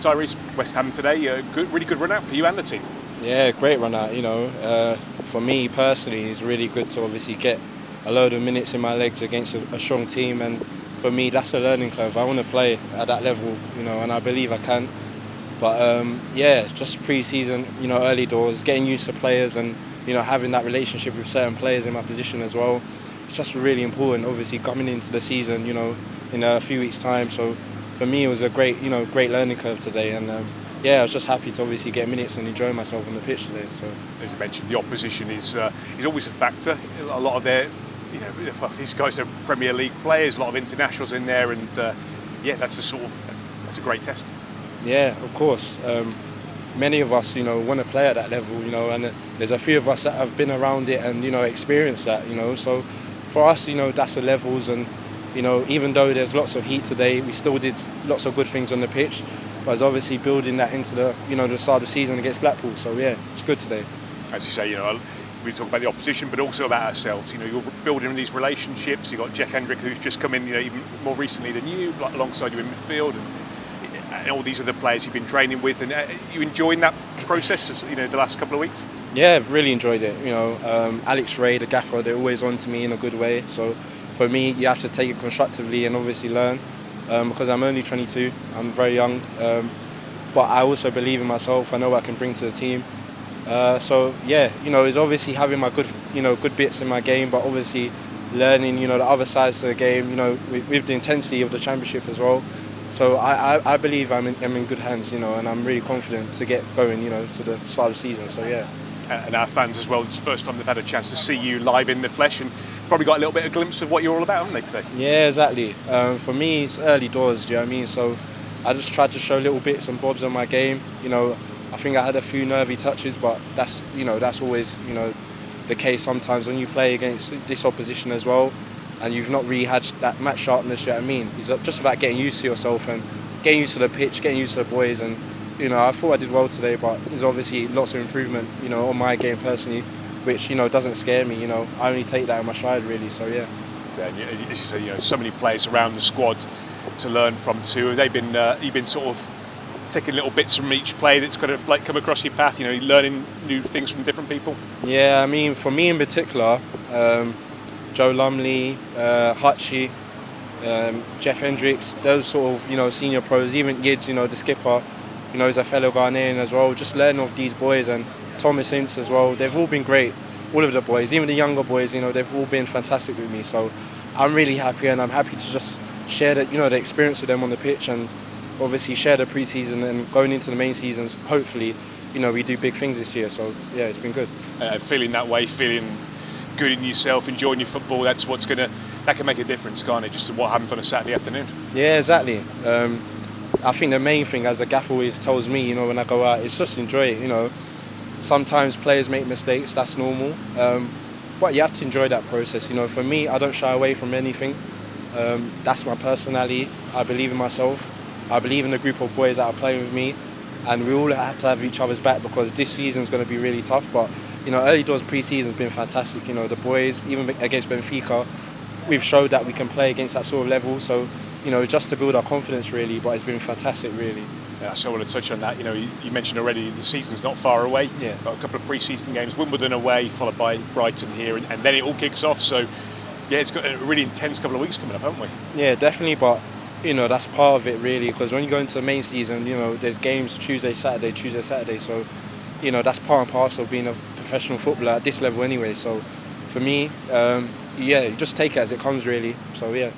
Tyrese, West Ham today, really good run out for you and the team. Yeah, great run out. For me personally, it's really good to obviously get a load of minutes in my legs against a strong team, and for me that's a learning curve. I want to play at that level, and I believe I can. But just pre-season, early doors, getting used to players, and having that relationship with certain players in my position as well. It's just really important. Obviously, coming into the season, in a few weeks' time. So for me, it was a great learning curve today, and I was just happy to obviously get minutes and enjoy myself on the pitch today. So, as I mentioned, the opposition is always a factor. A lot of their, these guys are Premier League players, a lot of internationals in there, and that's a great test. Yeah, of course. Many of us, want to play at that level, and there's a few of us that have been around it and experienced that, So for us, that's the levels, and even though there's lots of heat today, we still did lots of good things on the pitch. But it's obviously building that into the the start of the season against Blackpool. So yeah, it's good today. As you say, we talk about the opposition, but also about ourselves. You're building these relationships. You've got Jeff Hendrick, who's just come in, even more recently than you, alongside you in midfield, and all these other players you've been training with. And you enjoying that process? The last couple of weeks. Yeah, I've really enjoyed it. Alex Ray, the gaffer, they're always on to me in a good way. So for me, you have to take it constructively and obviously learn. Because I'm only 22, I'm very young, but I also believe in myself. I know what I can bring to the team. It's obviously having my good bits in my game, but obviously learning, the other sides to the game, with the intensity of the championship as well. So I believe I'm in good hands, and I'm really confident to get going, to the start of the season. So yeah. And our fans as well, it's the first time they've had a chance to see you live in the flesh, and probably got a little bit of a glimpse of what you're all about, haven't they, today? Yeah, exactly. For me, it's early doors, do you know what I mean? So I just tried to show little bits and bobs on my game. I think I had a few nervy touches, but that's always, the case sometimes when you play against this opposition as well, and you've not really had that match sharpness, you know what I mean? It's just about getting used to yourself and getting used to the pitch, getting used to the boys, and I thought I did well today, but there's obviously lots of improvement, on my game personally, which, doesn't scare me, I only take that in my stride really, so yeah. So, as you say, so many players around the squad to learn from too. Have they been, you've been sort of taking little bits from each play that's kind of like come across your path, learning new things from different people? Yeah, I mean, for me in particular, Joe Lumley, Hutchie, Jeff Hendricks, those sort of, senior pros, even Yids, the skipper, he's a fellow Ghanaian as well. Just learning of these boys, and Thomas Ince as well. They've all been great. All of the boys, even the younger boys, they've all been fantastic with me. So I'm really happy, and I'm happy to just share that, the experience with them on the pitch, and obviously share the pre-season, and going into the main seasons. Hopefully, we do big things this year. So yeah, it's been good. Feeling that way, feeling good in yourself, enjoying your football. That can make a difference, can't it? Just what happens on a Saturday afternoon. Yeah, exactly. I think the main thing, as the gaffer always tells me, when I go out, is just enjoy it. Sometimes players make mistakes, that's normal, but you have to enjoy that process. For me, I don't shy away from anything. That's my personality. I believe in myself. I believe in the group of boys that are playing with me, and we all have to have each other's back, because this season's going to be really tough. But early doors pre-season's been fantastic. The boys, even against Benfica, we've showed that we can play against that sort of level. So just to build our confidence really, but it's been fantastic really. Yeah, so I want to touch on that. You mentioned already the season's not far away. Yeah. Got a couple of pre-season games, Wimbledon away, followed by Brighton here, and then it all kicks off. So yeah, it's got a really intense couple of weeks coming up, haven't we? Yeah, definitely, but that's part of it really, because when you go into the main season, there's games Tuesday, Saturday. So that's part and parcel of being a professional footballer at this level anyway. So for me, just take it as it comes really. So yeah.